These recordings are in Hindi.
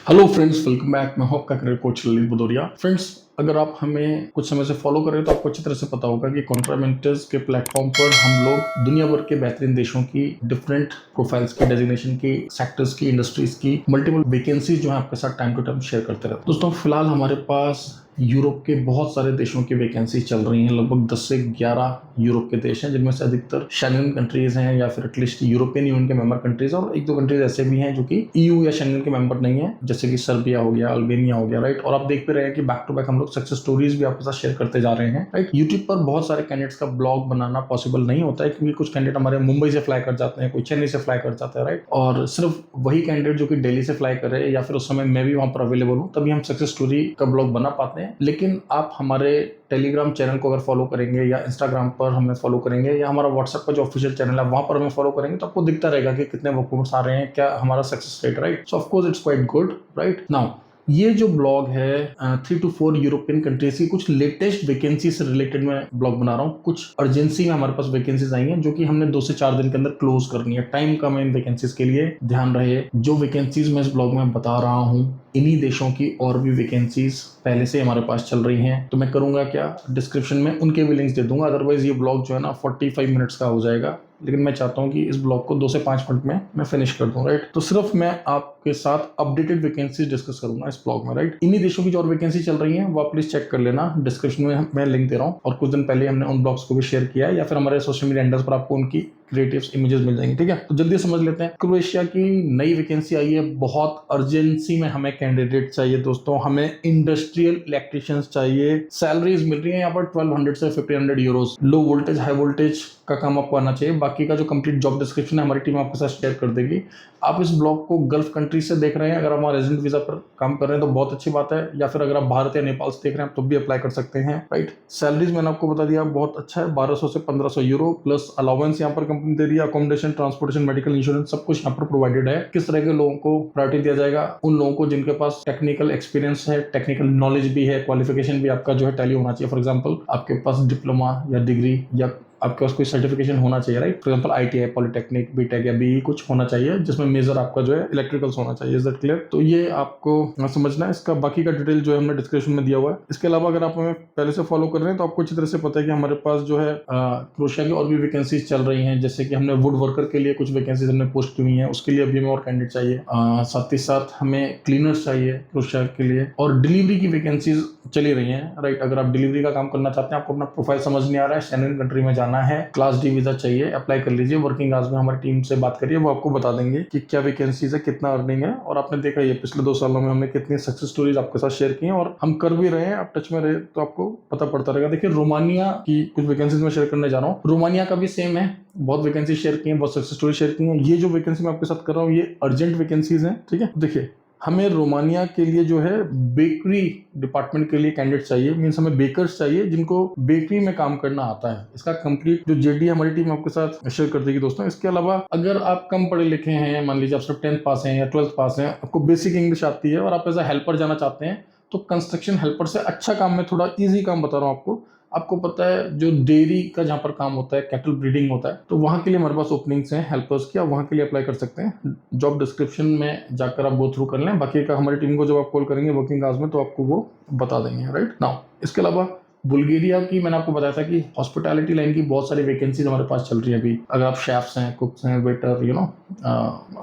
Hello friends, welcome back. मैं हूं आपका career coach Lalit Bhadauria. Friends, अगर आप हमें कुछ समय से फॉलो कर रहे हो तो आपको अच्छी तरह से पता होगा कि कॉन्ट्रामेंटर्स के प्लेटफॉर्म पर हम लोग दुनिया भर के बेहतरीन देशों की डिफरेंट प्रोफाइल्स की, डेजिग्नेशन की, सेक्टर्स की, इंडस्ट्रीज की मल्टीपल वैकेंसीज जो है आपके साथ टाइम टू टाइम शेयर करते रहते हैं। दोस्तों, फिलहाल हमारे पास यूरोप के बहुत सारे देशों की वैकेंसी चल रही हैं। लगभग 10 से 11 यूरोप के देश हैं, जिनमें से अधिकतर शेंगन कंट्रीज हैं या फिर एटलीस्ट यूरोपियन यूनियन के मेंबर कंट्रीज, और एक दो कंट्रीज ऐसे भी हैं जो कि ईयू या शेंगन के मेंबर नहीं है, जैसे कि सर्बिया हो गया, अल्बानिया हो गया, राइट। और आप देख भी रहे हैं कि बैक टू बैक हम लोग सक्सेस स्टोरीज भी आपके साथ शेयर करते जा रहे हैं, राइट। यूट्यूब पर बहुत सारे कैंडिडेट्स का ब्लॉग बनाना पॉसिबल नहीं होता है, क्योंकि कुछ कैंडिडेट हमारे मुंबई से फ्लाई कर जाते हैं, कोई चेन्नई से फ्लाई कर जाते हैं, राइट। और सिर्फ वही कैंडिडेट जो कि दिल्ली से फ्लाई कर रहे हैं या फिर उस समय मैं भी वहां पर अवेलेबल हूं, तभी हम सक्सेस स्टोरी का ब्लॉग बना पाते हैं। लेकिन आप हमारे टेलीग्राम चैनल को अगर फॉलो करेंगे या इंस्टाग्राम पर हमें फॉलो करेंगे या हमारा व्हाट्सएप का जो ऑफिशियल चैनल है वहां पर हमें फॉलो करेंगे, तो आपको दिखता रहेगा कि कितने वर्कआउट्स आ रहे हैं, क्या हमारा success rate, right. So of course it's quite good, right. Now ये जो ब्लॉग है 3 to 4 यूरोपियन कंट्रीज की कुछ लेटेस्ट वैकेंसी से रिलेटेड मैं ब्लॉग बना रहा हूँ। कुछ अर्जेंसी में हमारे पास वैकेंसीज आई हैं जो कि हमने 2 से 4 दिन के अंदर क्लोज करनी है। टाइम कम है इन वैकेंसीज के लिए, ध्यान रहे। जो वैकेंसीज मैं इस ब्लॉग में बता रहा हूँ, इन्हीं देशों की और भी वैकेंसीज पहले से हमारे पास चल रही हैं। तो मैं करूंगा क्या, डिस्क्रिप्शन में उनके भी लिंक्स दे दूंगा। अदरवाइज ये ब्लॉग जो है ना 45 मिनट्स का हो जाएगा, लेकिन मैं चाहता हूं कि इस ब्लॉग को 2 से 5 मिनट में मैं फिनिश कर दूं, राइट। तो सिर्फ मैं आपके साथ अपडेटेड वैकेंसीज डिस्कस करूंगा इस ब्लॉग में, राइट। इन्हीं देशों की जो और वैकेंसी चल रही है वो आप प्लीज चेक कर लेना, डिस्क्रिप्शन में मैं लिंक दे रहा हूँ। और कुछ दिन पहले हमने उन ब्लॉग्स को भी शेयर किया है, या फिर हमारे सोशल मीडिया हैंडल्स पर आपको उनकी क्रिएटिव्स इमेजेस मिल जाएंगे, ठीक है। तो जल्दी समझ लेते हैं। क्रोएशिया की नई वैकेंसी आई है, बहुत अर्जेंसी में हमें कैंडिडेट चाहिए दोस्तों। हमें इंडस्ट्रियल इलेक्ट्रिशियंस चाहिए। सैलरीज मिल रही है यहाँ पर 1200 से 1500 Euros. Low voltage high voltage का काम आपको आना चाहिए। बाकी का जो कंप्लीट जॉब डिस्क्रिप्शन है हमारी टीम आपके साथ शेयर कर देगी। आप इस ब्लॉग को गल्फ कंट्री से देख रहे हैं, अगर हमारे रेजिडेंट वीजा पर काम कर रहे हैं तो बहुत अच्छी बात है, या फिर अगर आप भारत या नेपाल से देख रहे हैं तो भी अप्लाई कर सकते हैं, राइट। सैलरीज मैंने आपको बता दिया बहुत अच्छा है, 1200 से 1500 यूरो प्लस अलाउंस यहाँ पर कंपनी दे रही है। अकोमोडेशन, ट्रांसपोर्टेशन, मेडिकल इंश्योरेंस सब कुछ यहाँ पर प्रोवाइडेड है। किस तरह के लोगों को प्रायोरिटी दिया जाएगा? उन लोगों को जिनके पास टेक्निकल एक्सपीरियंस है, टेक्निकल नॉलेज भी है, क्वालिफिकेशन भी आपका जो है टैली होना चाहिए। फॉर एग्जाम्पल आपके पास डिप्लोमा या डिग्री या आपके पास कोई सर्टिफिकेशन होना चाहिए, right. For example ITI, polytechnic, BTech या बीई कुछ होना चाहिए, जिसमें मेजर आपका जो है इलेक्ट्रिकल्स होना चाहिए। Is that clear? तो ये आपको समझना है। इसका बाकी का डिटेल जो है हमने डिस्क्रिप्शन में दिया हुआ है। इसके अलावा अगर आप हमें पहले से फॉलो कर रहे हैं तो आपको अच्छी तरह से पता है कि हमारे पास जो है क्रोएशिया की और भी वैकेंसीज चल रही हैं। जैसे कि हमने वुड वर्कर के लिए कुछ वैकेंसीज हमने पोस्ट की हुई है, उसके लिए अभी हमें और कैंडिडेट चाहिए। साथ ही साथ हमें क्लीनर्स चाहिए क्रोएशिया के लिए, और डिलीवरी की वैकेंसीज चली रही हैं, राइट। अगर आप डिलीवरी का काम करना चाहते हैं, आपको अपना प्रोफाइल समझ नहीं आ रहा है, शेंगन कंट्री में जाना है, क्लास डी वीजा चाहिए, अप्लाई कर लीजिए। वर्किंग आवर्स में हमारी टीम से बात करिए, वो आपको बता देंगे कि क्या वैकेंसीज है, कितना अर्निंग है। और आपने देखा ये पिछले 2 सालों में हमने कितनी सक्सेस स्टोरीज आपके साथ शेयर की हैं, और हम कर भी रहे हैं। आप टच में रहे तो आपको पता पड़ता रहेगा। देखिए, रोमानिया की कुछ वैकेंसीज में शेयर करने जा रहा हूँ। रोमानिया का भी सेम है, बहुत वैकेंसी शेयर की है, बहुत सक्सेस स्टोरी शेयर की है। ये जो वैकेंसी मैं आपके साथ कर रहा हूँ ये अर्जेंट वैकेंसीज हैं, ठीक है। देखिए, हमें रोमानिया के लिए जो है बेकरी डिपार्टमेंट के लिए कैंडिडेट चाहिए। मींस हमें बेकर्स चाहिए जिनको बेकरी में काम करना आता है। इसका कंप्लीट जो जेडी हमारी टीम आपके साथ शेयर कर देगी दोस्तों। इसके अलावा अगर आप कम पढ़े लिखे हैं, मान लीजिए आप सिर्फ 10th पास हैं या 12th पास हैं, आपको बेसिक इंग्लिश आती है और आप एज अ हेल्पर जाना चाहते हैं, तो कंस्ट्रक्शन हेल्पर से अच्छा काम, मैं थोड़ा ईजी काम बता रहा हूँ आपको। आपको पता है जो डेयरी का जहाँ पर काम होता है, कैटल ब्रीडिंग होता है, तो वहां के लिए हमारे पास ओपनिंग्स हैं हेल्पर्स की, आप वहां के लिए अप्लाई कर सकते हैं। जॉब डिस्क्रिप्शन में जाकर आप गो थ्रू कर लें। बाकी का हमारी टीम को जब आप कॉल करेंगे वर्किंग आवर्स में तो आपको वो बता देंगे, राइट। नाउ इसके अलावा बुल्गारिया की मैंने आपको बताया था कि हॉस्पिटैलिटी लाइन की बहुत सारी वैकेंसीज हमारे पास चल रही है अभी। अगर आप शेफ्स हैं, कुक्स हैं, वेटर,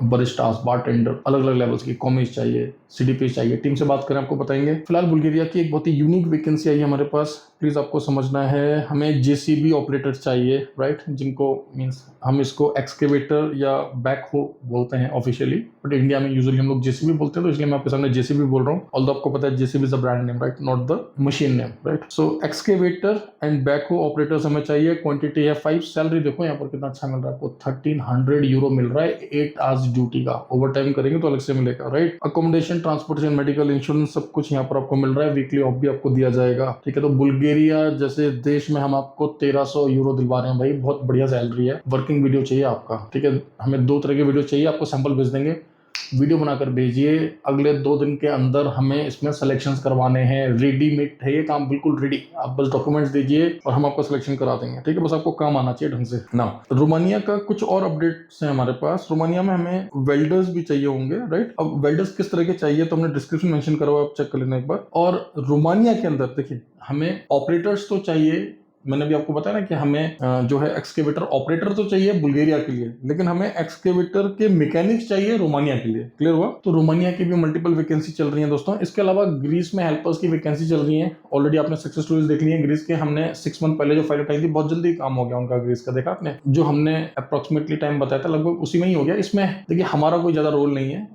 बरिस्टास, बारटेंडर, अलग अलग लेवल्स की, कॉमिस चाहिए, सीडीपी चाहिए, टीम से बात करें आपको बताएंगे। फिलहाल बुल्गारिया की एक बहुत ही यूनिक वैकेंसी आई है हमारे पास, प्लीज आपको समझना है। हमें जेसीबी ऑपरेटर्स चाहिए, राइट, जिनको मींस हम इसको एक्सकेवेटर या बैकहो बोलते हैं ऑफिशियली, बट इंडिया में यूजुअली हम लोग जेसीबी बोलते हैं, तो इसलिए मैं आपके सामने जेसीबी बोल रहा हूँ। ऑल्दो आपको पता है JCB is a brand name, right, not the machine name, right. So excavator and backhoe operators हमें चाहिए। क्वांटिटी है 5। सैलरी देखो यहाँ पर कितना अच्छा मिल रहा है आपको, 1300 यूरो मिल रहा है 8 आवर्स ड्यूटी का। ओवर टाइम करेंगे तो अलग से मिलेगा, right. Accommodation, transportation, medical insurance सब कुछ यहाँ पर आपको मिल रहा है। वीकली ऑफ भी आपको दिया जाएगा, ठीक है। तो बुल्गारिया जैसे देश में हम आपको 1300 यूरो दिलवा रहे हैं भाई, बहुत बढ़िया सैलरी है। वर्किंग वीडियो चाहिए आपका, ठीक है। हमें 2 तरह के वीडियो चाहिए, आपको सैंपल भेज देंगे। वीडियो बनाकर भेजिए, अगले 2 दिन के अंदर हमें इसमें सिलेक्शंस करवाने हैं, रेडीमेड है ये काम, बिल्कुल रेडी। आप बस डॉक्यूमेंट्स दीजिए और हम आपका सिलेक्शन करा देंगे, ठीक है। बस आपको काम आना चाहिए ढंग से ना। रोमानिया का कुछ और अपडेट्स हैं हमारे पास। रोमानिया में हमें वेल्डर्स भी चाहिए होंगे, राइट। अब वेल्डर्स किस तरह के चाहिए तो हमने डिस्क्रिप्शन मेंशन करा हुआ, आप चेक कर लेना एक बार। और रोमानिया के अंदर देखिए, हमें ऑपरेटर्स तो चाहिए, मैंने भी आपको बताया ना कि हमें जो है एक्सकेवेटर ऑपरेटर तो चाहिए बुल्गारिया के लिए, लेकिन हमें एक्सकेवेटर के मैकेनिक्स चाहिए रोमानिया के लिए। क्लियर हुआ? तो रोमानिया की भी मल्टीपल वैकेंसी चल रही है दोस्तों। इसके अलावा ग्रीस में हेल्पर्स की वैकेंसी चल रही है। ऑलरेडी आपने सक्सेस स्टोरीज देख ली है ग्रीस के। हमने 6 मंथ पहले जो फाइल उठाई थी, बहुत जल्दी काम हो गया उनका ग्रीस का। देखा आपने, जो हमने अप्रोक्सीमेटली टाइम बताया था लगभग उसी में ही हो गया। इसमें देखिए हमारा कोई ज्यादा रोल नहीं है,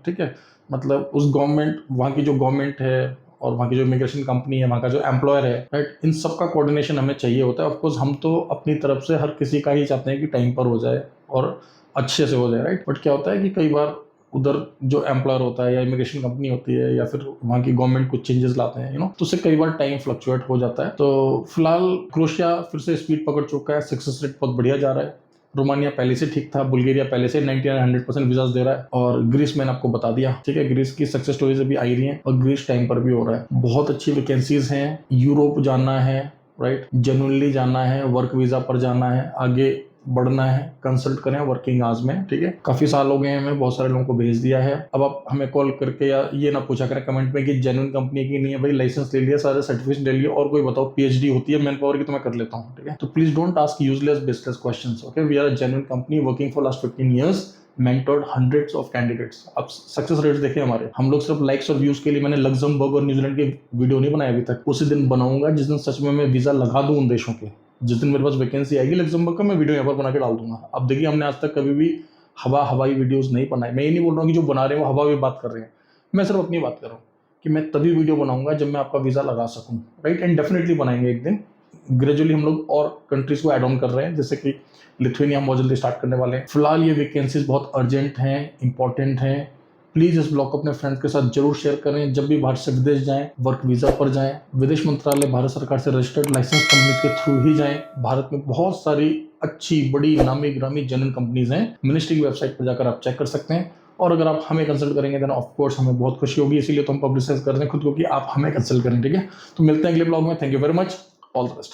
ठीक है। मतलब उस गवर्नमेंट, वहाँ की जो गवर्नमेंट है और वहाँ की जो इमिग्रेशन कंपनी है, वहाँ का जो एम्प्लॉयर है, राइट, इन सब का कोऑर्डिनेशन हमें चाहिए होता है। ऑफकोर्स हम तो अपनी तरफ से हर किसी का ही चाहते हैं कि टाइम पर हो जाए और अच्छे से हो जाए, राइट। बट क्या होता है कि कई बार उधर जो एम्प्लॉयर होता है या इमिग्रेशन कंपनी होती है या फिर वहाँ की गवर्नमेंट कुछ चेंजेस लाते हैं, तो उससे कई बार टाइम फ्लक्चुएट हो जाता है। तो फिलहाल क्रोएशिया फिर से स्पीड पकड़ चुका है, सक्सेस रेट बहुत बढ़िया जा रहा है। रोमानिया पहले से ठीक था, बुल्गारिया पहले से 99-100% वीजास दे रहा है, और ग्रीस मैंने आपको बता दिया, ठीक है। ग्रीस की सक्सेस स्टोरीज अभी आई रही हैं और ग्रीस टाइम पर भी हो रहा है। बहुत अच्छी वैकेंसीज हैं। यूरोप जाना है, राइट, जेन्युइनली जाना है, वर्क वीजा पर जाना है, आगे बढ़ना है, कंसल्ट करें वर्किंग आवर्स में, ठीक है। काफी साल हो गए हैं, हमें बहुत सारे लोगों को भेज दिया है। अब आप हमें कॉल करके या ये ना पूछा करें कमेंट में कि जेन्युइन कंपनी की नहीं है। भाई लाइसेंस ले लिया, सारे सर्टिफिकेट ले लिए, और कोई बताओ पीएचडी होती है मैन पावर की तो मैं कर लेता हूँ, ठीक है। तो please don't ask useless baseless questions, okay. We are a genuine company working for last 15 years, mentored hundreds of candidates. अब सक्सेस रेट्स देखिए हमारे, हम लोग सिर्फ लाइक्स और व्यूज के लिए मैंने लग्जमबर्ग और न्यूजीलैंड के वीडियो नहीं बनाए अभी तक। उसी दिन बनाऊंगा जिस दिन सच में मैं वीजा लगा दूं उन देशों के। जिस दिन मेरे पास वैकेंसी आएगी लग्जमबर्ग का, मैं वीडियो यहाँ पर बना के डाल दूंगा। अब देखिए, हमने आज तक कभी भी हवाई वीडियोस नहीं बनाए। मैं ये नहीं बोल रहा हूँ कि जो बना रहे हैं वो हवा में बात कर रहे हैं, मैं सिर्फ अपनी बात कर रहा हूँ कि मैं तभी वीडियो बनाऊंगा जब मैं आपका वीजा लगा सकूं, राइट। एंड डेफिनेटली बनाएंगे एक दिन। ग्रेजुअली हम लोग और कंट्रीज को ऐड ऑन कर रहे हैं, जैसे कि लिथुआनिया हम बहुत जल्दी स्टार्ट करने वाले हैं। फिलहाल ये वैकेंसीज बहुत अर्जेंट हैं, इंपॉर्टेंट हैं। प्लीज इस ब्लॉग को अपने फ्रेंड्स के साथ जरूर शेयर करें। जब भी बाहर से विदेश जाएं, वर्क वीजा पर जाएं, विदेश मंत्रालय भारत सरकार से रजिस्टर्ड लाइसेंस कंपनी के थ्रू ही जाएं। भारत में बहुत सारी अच्छी बड़ी नामी ग्रामी जेन्युइन कंपनीज हैं, मिनिस्ट्री की वेबसाइट पर जाकर आप चेक कर सकते हैं। और अगर आप हमें कंसल्ट करेंगे देन ऑफ कोर्स हमें बहुत खुशी होगी, इसीलिए तो हम पब्लिसाइज कर रहे हैं खुद को कि आप हमें कंसल्ट करें, ठीक है। तो मिलते हैं अगले ब्लॉग में। Thank you very much, all the best.